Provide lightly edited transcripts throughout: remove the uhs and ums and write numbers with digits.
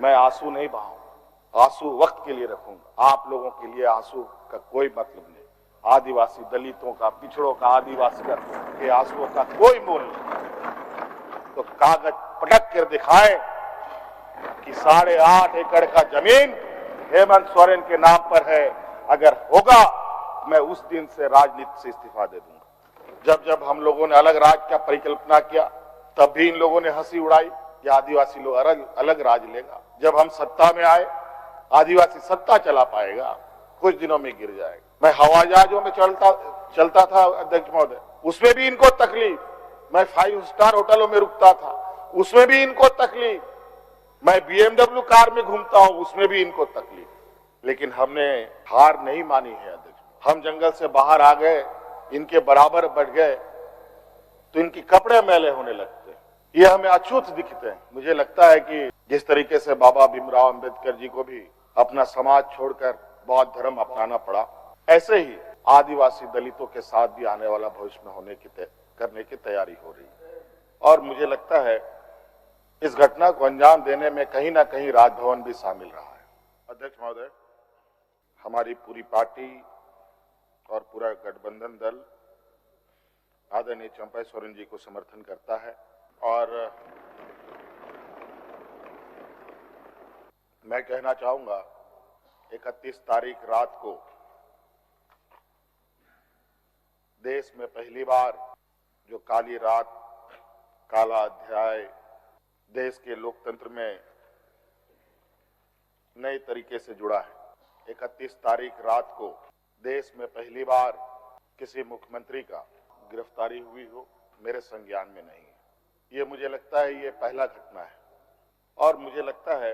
मैं आंसू नहीं बहाऊंगा, आंसू वक्त के लिए रखूंगा। आप लोगों के लिए आंसू का कोई मतलब नहीं। आदिवासी दलितों का, पिछड़ों का, आदिवासी के आंसुओं का कोई मोल नहीं। तो कागज पटक कर दिखाएं कि 8.5 एकड़ का जमीन हेमंत सोरेन के नाम पर है। अगर होगा मैं उस दिन से राजनीति से इस्तीफा दे दूंगा। जब जब हम लोगों ने अलग राज का परिकल्पना किया तब भी इन लोगों ने हंसी उड़ाई कि आदिवासी लोग अलग राज लेगा। जब हम सत्ता में आए, आदिवासी सत्ता चला पाएगा, कुछ दिनों में गिर जाएगा। मैं हवाई जहाजों में चलता था अध्यक्ष महोदय, उसमें भी इनको तकलीफ। मैं 5 स्टार होटलों में रुकता था, उसमें भी इनको तकलीफ। मैं BMW कार में घूमता हूं, उसमें भी इनको तकलीफ। लेकिन हमने हार नहीं मानी है अध्यक्ष। हम जंगल से बाहर आ गए, इनके बराबर बढ़ गए तो इनकी कपड़े मैले होने लगते। ये हमें अछूत दिखते हैं। मुझे लगता है कि जिस तरीके से बाबा भीमराव अंबेडकर जी को भी अपना समाज छोड़कर बौद्ध धर्म अपनाना पड़ा, ऐसे ही आदिवासी दलितों के साथ भी आने वाला भविष्य में करने की तैयारी हो रही है। और मुझे लगता है इस घटना को अंजाम देने में कहीं ना कहीं राजभवन भी शामिल रहा है। अध्यक्ष महोदय, हमारी पूरी पार्टी और पूरा गठबंधन दल आदरणीय चंपा सोरेन जी को समर्थन करता है। और मैं कहना चाहूंगा 31 तारीख रात को देश में पहली बार जो काली रात, काला अध्याय देश के लोकतंत्र में नए तरीके से जुड़ा है। 31 तारीख रात को देश में पहली बार किसी मुख्यमंत्री का गिरफ्तारी हुई हो, मेरे संज्ञान में नहीं है। ये मुझे लगता है ये पहला घटना है। और मुझे लगता है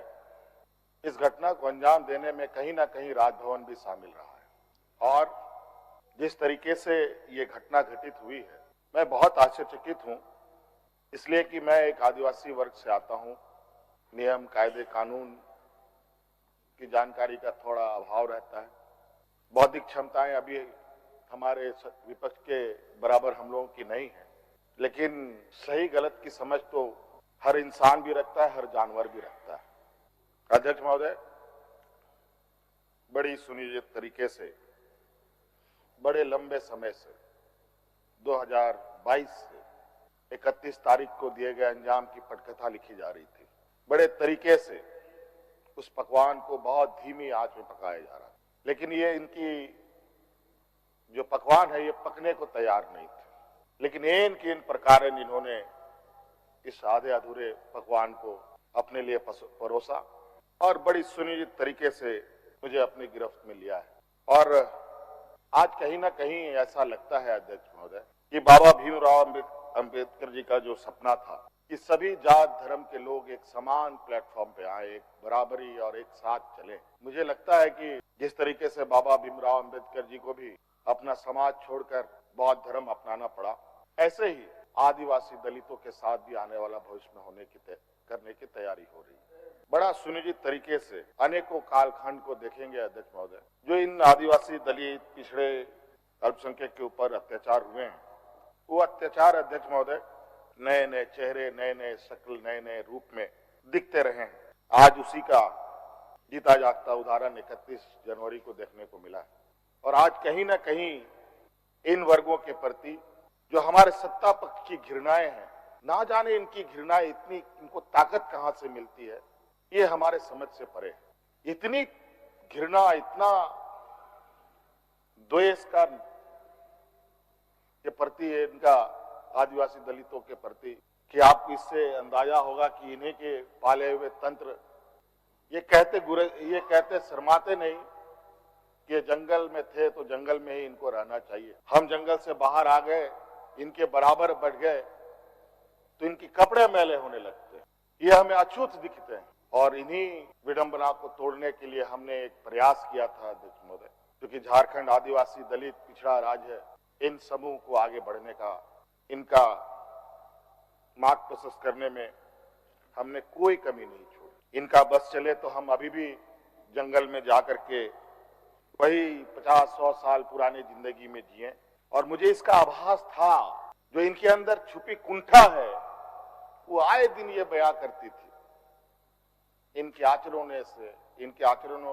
इस घटना को अंजाम देने में कहीं ना कहीं राजभवन भी शामिल रहा है। और जिस तरीके से ये घटना घटित हुई है, मैं बहुत आश्चर्यचकित हूं, इसलिए कि मैं एक आदिवासी वर्ग से आता हूं। नियम, कायदे, कानून की जानकारी का थोड़ा अभाव रहता है। बौद्धिक क्षमताएं अभी हमारे विपक्ष के बराबर हम लोगों की नहीं है, लेकिन सही गलत की समझ तो हर इंसान भी रखता है, हर जानवर भी रखता है। अध्यक्ष महोदय, बड़ी सुनियोजित तरीके से, बड़े लंबे समय से 2022 से 31 तारीख को दिए गए अंजाम की पटकथा लिखी जा रही थी। बड़े तरीके से उस पकवान को बहुत धीमी आंच में पकाया जा रहा है, लेकिन ये इनकी जो पकवान है ये पकने को तैयार नहीं थे। लेकिन इन प्रकार इन्होंने इस आधे अधूरे पकवान को अपने लिए परोसा और बड़ी सुनियोजित तरीके से मुझे अपनी गिरफ्त में लिया है। और आज कहीं ना कहीं ऐसा लगता है अध्यक्ष महोदय कि बाबा भीमराव अंबेडकर जी का जो सपना था कि सभी जात धर्म के लोग एक समान प्लेटफॉर्म पे आए, एक बराबरी और एक साथ चले। मुझे लगता है कि जिस तरीके से बाबा भीमराव अंबेडकर जी को भी अपना समाज छोड़कर बौद्ध धर्म अपनाना पड़ा, ऐसे ही आदिवासी दलितों के साथ भी आने वाला भविष्य में करने की तैयारी हो रही है। बड़ा सुनियोजित तरीके से अनेकों कालखंड को देखेंगे अध्यक्ष महोदय, जो इन आदिवासी दलित पिछड़े अल्पसंख्यक के ऊपर अत्याचार हुए हैं, वो अत्याचार अध्यक्ष महोदय नए नए चेहरे, नए नए शक्ल, नए नए रूप में दिखते रहे हैं। आज उसी का जीता जागता उदाहरण 31 जनवरी को देखने को मिला है। और आज कहीं ना कहीं इन वर्गों के प्रति जो हमारे सत्ता पक्ष की घृणाएं हैं, ना जाने इनकी घृणाएं इतनी, इनको ताकत कहां से मिलती है, ये हमारे समझ से परे है। इतनी घृणा, इतना द्वेष का के प्रति इनका आदिवासी दलितों के प्रति कि आपको इससे अंदाजा होगा कि इन्हीं के पाले हुए तंत्र ये कहते शर्माते नहीं कि जंगल में थे तो जंगल में ही इनको रहना चाहिए। हम जंगल से बाहर आ गए, इनके बराबर बढ़ गए तो इनकी कपड़े मैले होने लगते हैं। ये हमें अछूत दिखते हैं। और इन्हीं विडंबना को तोड़ने के लिए हमने एक प्रयास किया था अध्यक्ष महोदय, क्योंकि झारखंड आदिवासी दलित पिछड़ा राज्य है। इन समूह को आगे बढ़ने का, इनका मार्ग प्रशस्त करने में हमने कोई कमी नहीं छोड़ी। इनका बस चले तो हम अभी भी जंगल में जाकर के वही 50-100 साल पुरानी जिंदगी में जिए। और मुझे इसका आभास था, जो इनके अंदर छुपी कुंठा है वो आए दिन ये बयां करती थी इनके आचरणों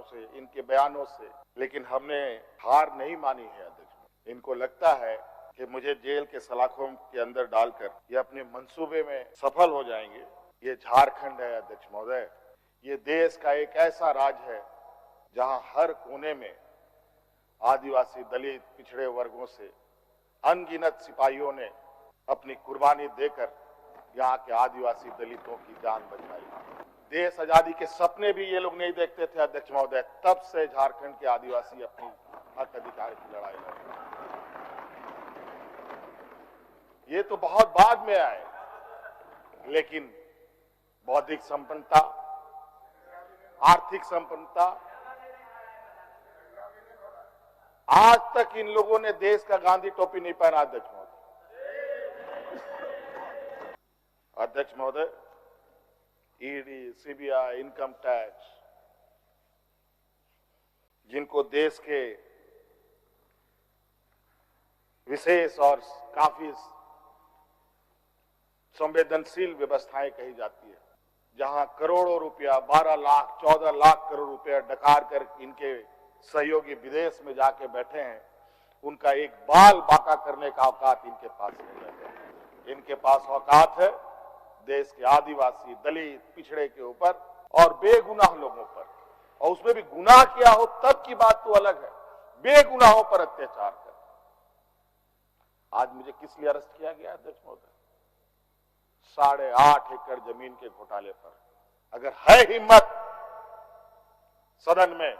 से, इनके बयानों से, लेकिन हमने हार नहीं मानी है अध्यक्ष। इनको लगता है कि मुझे जेल के सलाखों के अंदर डालकर ये अपने मंसूबे में सफल हो जाएंगे। ये झारखंड है अध्यक्ष महोदय, ये देश का एक ऐसा राज्य है जहां हर कोने में आदिवासी, दलित, पिछड़े वर्गों से अनगिनत सिपाहियों ने अपनी कुर्बानी देकर यहाँ के आदिवासी दलितों की जान बचाई। देश आजादी के सपने भी ये लोग नहीं देखते थे अध्यक्ष महोदय, तब से झारखंड के आदिवासी अपनी हक अधिकार की लड़ाई लड़ रहे हैं। ये तो बहुत बाद में आए, लेकिन बौद्धिक संपन्नता, आर्थिक संपन्नता, आज तक इन लोगों ने देश का गांधी टोपी नहीं पहना अध्यक्ष महोदय। अध्यक्ष महोदय, ईडी, सीबीआई, इनकम टैक्स, जिनको देश के विशेष और काफी संवेदनशील व्यवस्थाएं कही जाती है, जहां करोड़ों रुपया, 12 लाख, 14 लाख करोड़ रुपया डकार कर इनके सहयोगी विदेश में जाके बैठे हैं, उनका एक बाल बाका करने का औकात इनके पास नहीं है। इनके पास औकात है देश के आदिवासी, दलित, पिछड़े के ऊपर और बेगुनाह लोगों पर, और उसमें भी गुनाह किया हो तब की बात तो अलग है, बेगुनाहों पर अत्याचार कर। आज मुझे किस लिए अरेस्ट किया गया अध्यक्ष महोदय? 8.5 एकड़ जमीन के घोटाले पर। अगर है हिम्मत सदन में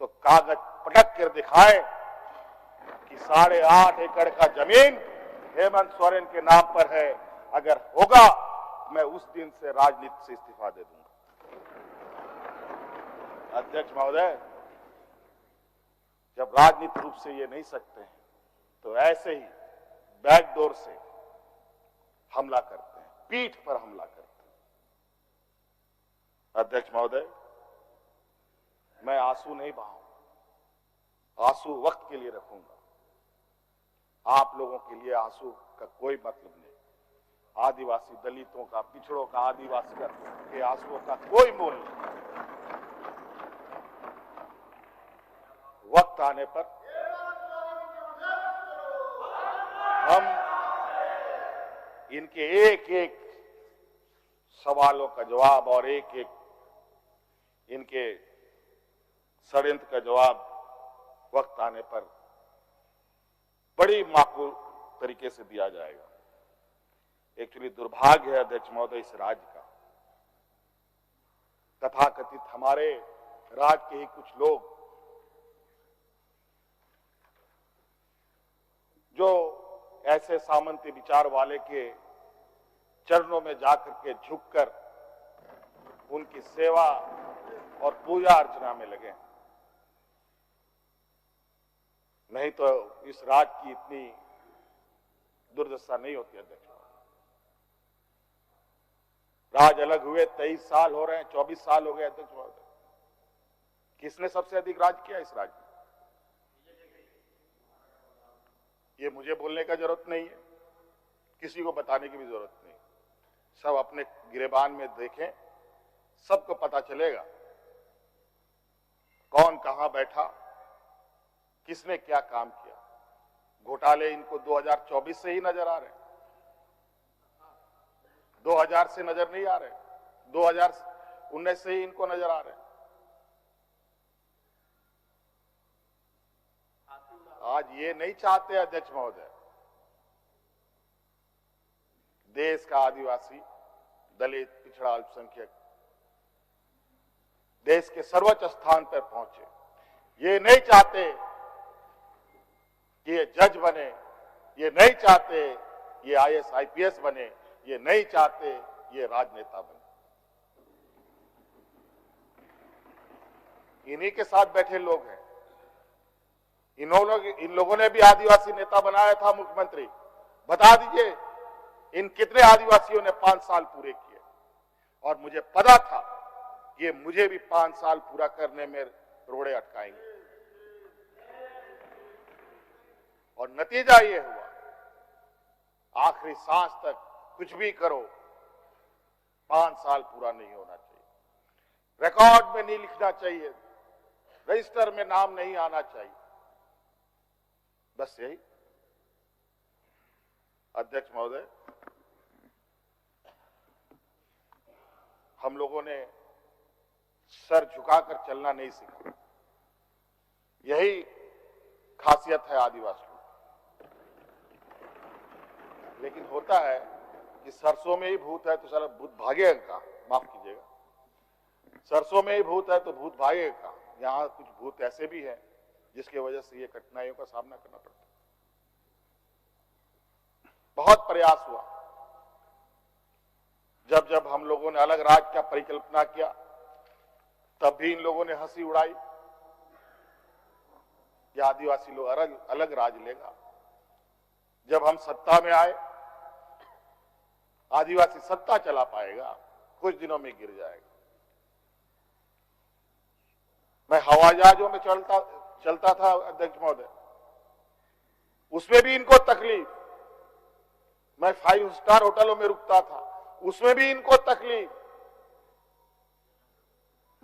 तो कागज पटक कर दिखाए कि 8.5 एकड़ का जमीन हेमंत सोरेन के नाम पर है। अगर होगा, मैं उस दिन से राजनीति से इस्तीफा दे दूंगा। अध्यक्ष महोदय, जब राजनीतिक रूप से ये नहीं सकते हैं तो ऐसे ही बैकडोर से हमला करते हैं, पीठ पर हमला करते हैं। अध्यक्ष महोदय, मैं आंसू नहीं बहाऊंगा, आंसू वक्त के लिए रखूंगा। आप लोगों के लिए आंसू का कोई मतलब नहीं। आदिवासी दलितों का, पिछड़ों का, आदिवासी के आंसुओं का कोई मोल नहीं। वक्त आने पर हम इनके एक एक सवालों का जवाब और एक एक इनके षड्यंत्र का जवाब वक्त आने पर बड़ी माकूल तरीके से दिया जाएगा। एक्चुअली दुर्भाग्य है अध्यक्ष महोदय इस राज्य का, तथाकथित हमारे राज्य के ही कुछ लोग जो ऐसे सामंती विचार वाले के चरणों में जाकर के झुककर उनकी सेवा और पूजा अर्चना में लगे, नहीं तो इस राज्य की इतनी दुर्दशा नहीं होती अध्यक्ष। राज अलग हुए 23 साल हो रहे हैं, 24 साल हो गए अध्यक्ष महोदय। किसने सबसे अधिक राज किया इस राज्य में? ये मुझे बोलने का जरूरत नहीं है, किसी को बताने की भी जरूरत नहीं। सब अपने गिरेबान में देखें, सबको पता चलेगा कौन कहां बैठा, किसने क्या काम किया। घोटाले इनको 2024 से ही नजर आ रहे हैं, 2000 से नजर नहीं आ रहे, 2019 से ही इनको नजर आ रहे हैं। आज ये नहीं चाहते अध्यक्ष महोदय देश का आदिवासी, दलित, पिछड़ा, अल्पसंख्यक देश के सर्वोच्च स्थान पर पहुंचे। ये नहीं चाहते कि ये जज बने, ये नहीं चाहते ये IAS IPS बने, ये नहीं चाहते ये राजनेता बने। इन्हीं के साथ बैठे लोग हैं। इन लोगों ने भी आदिवासी नेता बनाया था मुख्यमंत्री। बता दीजिए इन कितने आदिवासियों ने 5 साल पूरे किए। और मुझे पता था ये मुझे भी 5 साल पूरा करने में रोड़े अटकाएंगे, और नतीजा ये हुआ आखिरी सांस तक कुछ भी करो 5 साल पूरा नहीं होना चाहिए। रिकॉर्ड में नहीं लिखना चाहिए, रजिस्टर में नाम नहीं आना चाहिए, बस यही। अध्यक्ष महोदय, हम लोगों ने सर झुकाकर चलना नहीं सीखा, यही खासियत है आदिवासियों। लेकिन होता है कि सरसों में ही भूत है तो सारा भूत भागेगा का, माफ कीजिएगा, सरसों में ही भूत है तो भूत भागेगा का। यहां कुछ भूत ऐसे भी हैं जिसकी वजह से ये कठिनाइयों का सामना करना पड़ता है। बहुत प्रयास हुआ, जब जब हम लोगों ने अलग राज्य का परिकल्पना किया तब भी इन लोगों ने हंसी उड़ाई कि आदिवासी लोग अलग राज लेगा। जब हम सत्ता में आए, आदिवासी सत्ता चला पाएगा, कुछ दिनों में गिर जाएगा। मैं हवाई जहाजों में चलता था अध्यक्ष महोदय, उसमें भी इनको तकलीफ। मैं 5 स्टार होटलों में रुकता था, उसमें भी इनको तकलीफ।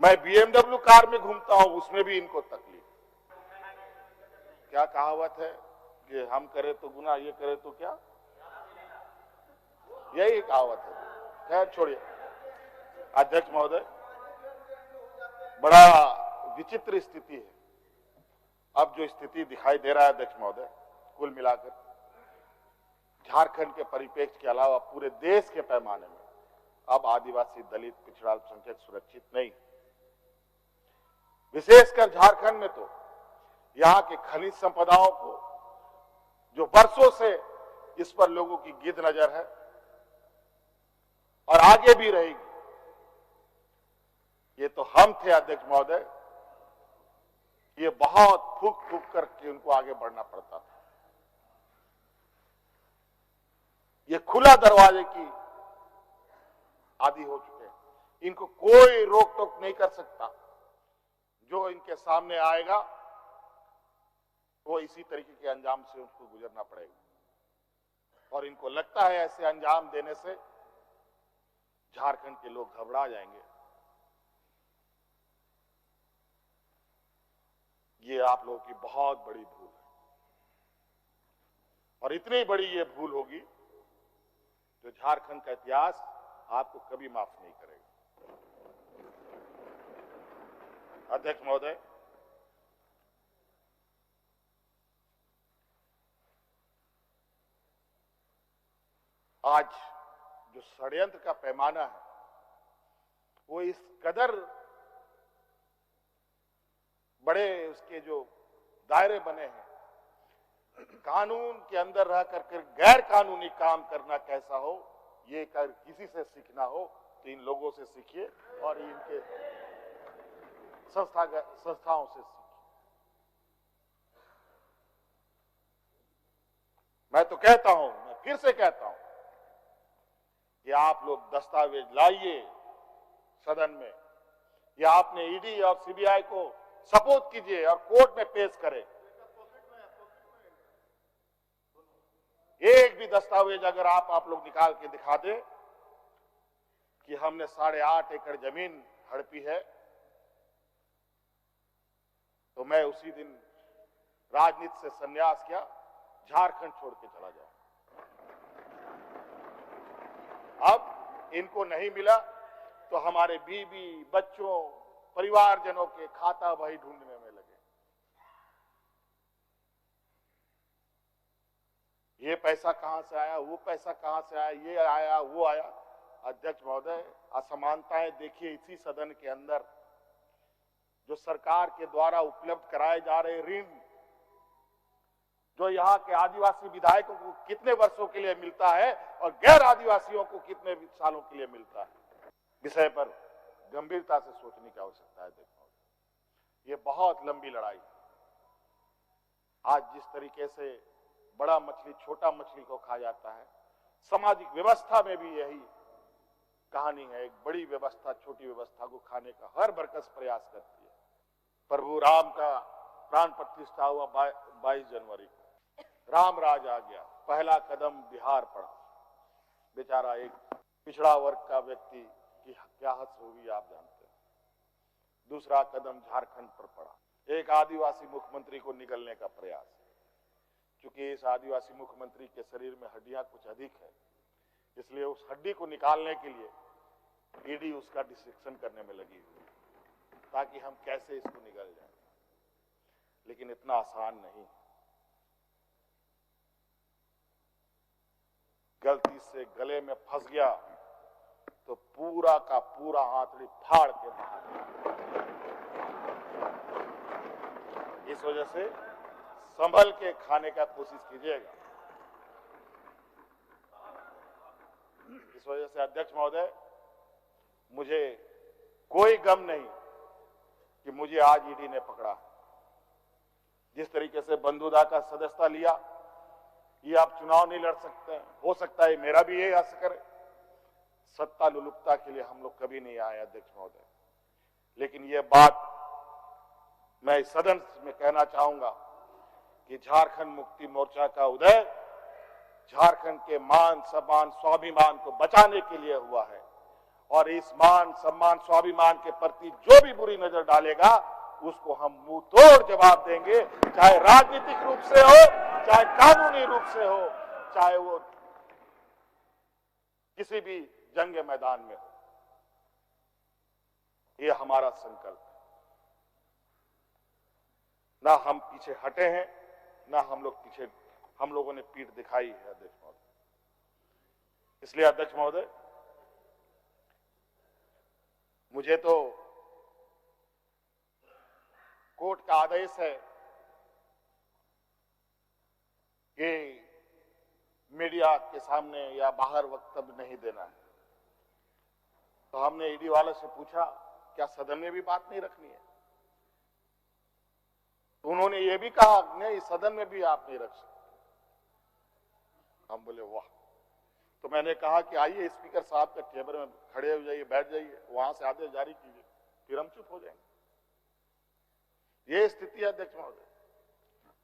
मैं BMW कार में घूमता हूं, उसमें भी इनको तकलीफ। क्या कहावत है कि हम करें तो गुनाह, ये करे तो क्या, यही कहावत है। खैर छोड़िए। अध्यक्ष महोदय, बड़ा विचित्र स्थिति है अब जो स्थिति दिखाई दे रहा है अध्यक्ष महोदय। कुल मिलाकर झारखंड के परिप्रेक्ष्य के अलावा पूरे देश के पैमाने में अब आदिवासी, दलित, पिछड़ा अल्पसंख्यक सुरक्षित नहीं। विशेषकर झारखंड में तो यहां के खनिज संपदाओं को, जो वर्षों से इस पर लोगों की गिद्ध नजर है और आगे भी रहेगी। ये तो हम थे अध्यक्ष महोदय, ये बहुत फूक फूक करके उनको आगे बढ़ना पड़ता था। ये खुला दरवाजे की आदि हो चुके हैं, इनको कोई रोक टोक नहीं कर सकता। जो इनके सामने आएगा वो इसी तरीके के अंजाम से उसको गुजरना पड़ेगा। और इनको लगता है ऐसे अंजाम देने से झारखंड के लोग घबरा जाएंगे। ये आप लोगों की बहुत बड़ी भूल है, और इतनी बड़ी ये भूल होगी जो झारखंड का इतिहास आपको कभी माफ नहीं करेगा। अध्यक्ष महोदय, आज जो षड्यंत्र का पैमाना है वो इस कदर बड़े उसके जो दायरे बने हैं, कानून के अंदर रह कर गैर कानूनी काम करना कैसा हो, ये कर किसी से सीखना हो तो इन लोगों से सीखिए और इनके संस्थाओं से सीखिए। मैं तो कहता हूं, मैं फिर से कहता हूं कि आप लोग दस्तावेज लाइए सदन में, या आपने ईडी और सीबीआई को सपोर्ट कीजिए और कोर्ट में पेश करें। एक भी दस्तावेज अगर आप लोग निकाल के दिखा दें कि हमने 8.5 एकड़ जमीन हड़पी है, तो मैं उसी दिन राजनीति से संन्यास किया, झारखंड छोड़ के चला जाऊं। अब इनको नहीं मिला तो हमारे बीवी, बच्चों, परिवारजनों के खाता बही ढूंढने में लगे। ये पैसा कहां से आया, वो पैसा कहां से आया, ये आया, वो आया। अध्यक्ष महोदय, असमानताएं देखिए इसी सदन के अंदर। जो सरकार के द्वारा उपलब्ध कराए जा रहे ऋण, जो यहाँ के आदिवासी विधायकों को कितने वर्षों के लिए मिलता है और गैर आदिवासियों को कितने सालों के लिए मिलता है, विषय पर गंभीरता से सोचने की आवश्यकता है। देखो, ये बहुत लंबी लड़ाई है। आज जिस तरीके से बड़ा मछली छोटा मछली को खा जाता है, सामाजिक व्यवस्था में भी यही कहानी है। एक बड़ी व्यवस्था छोटी व्यवस्था को खाने का हर बरकस प्रयास करती है। प्रभु राम का प्राण प्रतिष्ठा हुआ 22 जनवरी को, राम राज आ गया, पहला कदम बिहार पड़ा। बेचारा एक पिछड़ा वर्ग का व्यक्ति की क्या हद होगी आप जानते हैं। दूसरा कदम झारखंड पर पड़ा, एक आदिवासी मुख्यमंत्री को निगलने का प्रयास। क्योंकि इस आदिवासी मुख्यमंत्री के शरीर में हड्डियां कुछ अधिक है, इसलिए उस हड्डी को निकालने के लिए ईडी उसका डिसेक्शन करने में लगी हुई, ताकि हम कैसे इसको निगल जाए। लेकिन इतना आसान नहीं, गलती से गले में फंस गया तो पूरा का पूरा आंतड़ी फाड़ के बाहर। इस वजह से संभल के खाने का कोशिश कीजिएगा। इस वजह से अध्यक्ष महोदय, मुझे कोई गम नहीं कि मुझे आज ईडी ने पकड़ा। जिस तरीके से बंधुदा का सदस्यता लिया, ये आप चुनाव नहीं लड़ सकते हैं, हो सकता है मेरा भी यही असर है। सत्ता लुलुपता के लिए हम लोग कभी नहीं आए अध्यक्ष महोदय, लेकिन ये बात मैं इस सदन में कहना चाहूंगा कि झारखंड मुक्ति मोर्चा का उदय झारखंड के मान सम्मान स्वाभिमान को बचाने के लिए हुआ है, और इस मान सम्मान स्वाभिमान के प्रति जो भी बुरी नजर डालेगा उसको हम मुंह तोड़ जवाब देंगे, चाहे राजनीतिक रूप से हो, चाहे कानूनी रूप से हो, चाहे वो किसी भी जंग मैदान में हो। ये हमारा संकल्प है। ना हम पीछे हटे हैं, ना हम लोगों ने पीठ दिखाई है अध्यक्ष महोदय। इसलिए अध्यक्ष महोदय, मुझे तो कोर्ट का आदेश है कि मीडिया के सामने या बाहर वक्तव्य नहीं देना है। तो हमने ईडी वाले से पूछा, क्या सदन में भी बात नहीं रखनी है? तो उन्होंने ये भी कहा, नहीं सदन में भी आप नहीं रख सकते। हम बोले वाह। तो मैंने कहा कि आइए स्पीकर साहब के टेबल में खड़े हो जाइए, बैठ जाइए, वहां से आदेश जारी कीजिए, फिर हम चुप हो जाएंगे। ये स्थिति है अध्यक्ष महोदय।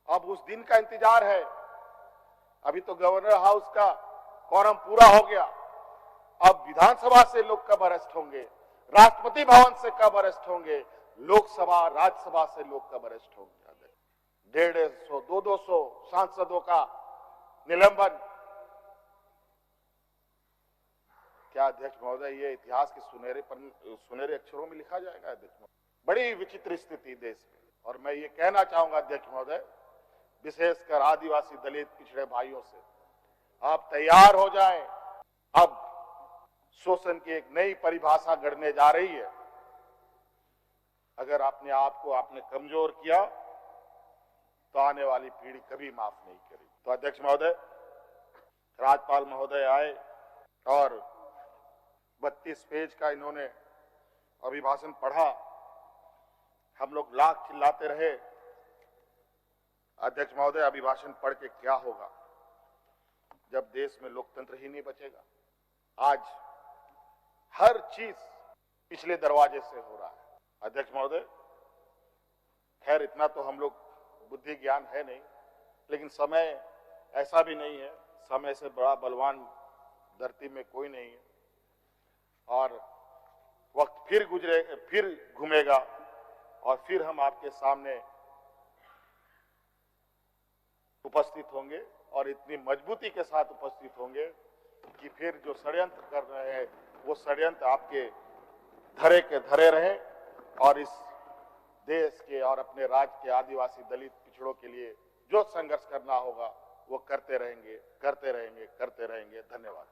अब उस दिन का इंतजार है। अभी तो गवर्नर हाउस का क्वारम पूरा हो गया, अब विधानसभा से लोग कब अरेस्ट होंगे, राष्ट्रपति भवन से कब अरेस्ट होंगे, लोकसभा राज्यसभा से लोग कब अरेस्ट होंगे। 150, 200 सांसदों का निलंबन। क्या अध्यक्ष महोदय ये इतिहास के सुनहरे अक्षरों में लिखा जाएगा अध्यक्ष महोदय? बड़ी विचित्र स्थिति देश में। और मैं ये कहना चाहूंगा अध्यक्ष महोदय, विशेषकर आदिवासी दलित पिछड़े भाइयों से, आप तैयार हो जाएं। अब शोषण की एक नई परिभाषा गढ़ने जा रही है। अगर अपने आप को आपने कमजोर किया तो आने वाली पीढ़ी कभी माफ नहीं करेगी। तो अध्यक्ष महोदय, राज्यपाल महोदय आए और 32 पेज का इन्होंने अभिभाषण पढ़ा। हम लोग लाख चिल्लाते रहे। अध्यक्ष महोदय, अभिभाषण पढ़ के क्या होगा जब देश में लोकतंत्र ही नहीं बचेगा। आज हर चीज पिछले दरवाजे से हो रहा है अध्यक्ष महोदय। खैर इतना तो हम लोग बुद्धि ज्ञान है नहीं, लेकिन समय ऐसा भी नहीं है, समय से बड़ा बलवान धरती में कोई नहीं है। और वक्त फिर घूमेगा और फिर हम आपके सामने उपस्थित होंगे, और इतनी मजबूती के साथ उपस्थित होंगे कि फिर जो षड्यंत्र कर रहे हैं वो षड्यंत्र आपके धरे के धरे रहे, और इस देश के और अपने राज्य के आदिवासी दलित पिछड़ों के लिए जो संघर्ष करना होगा वो करते रहेंगे। धन्यवाद।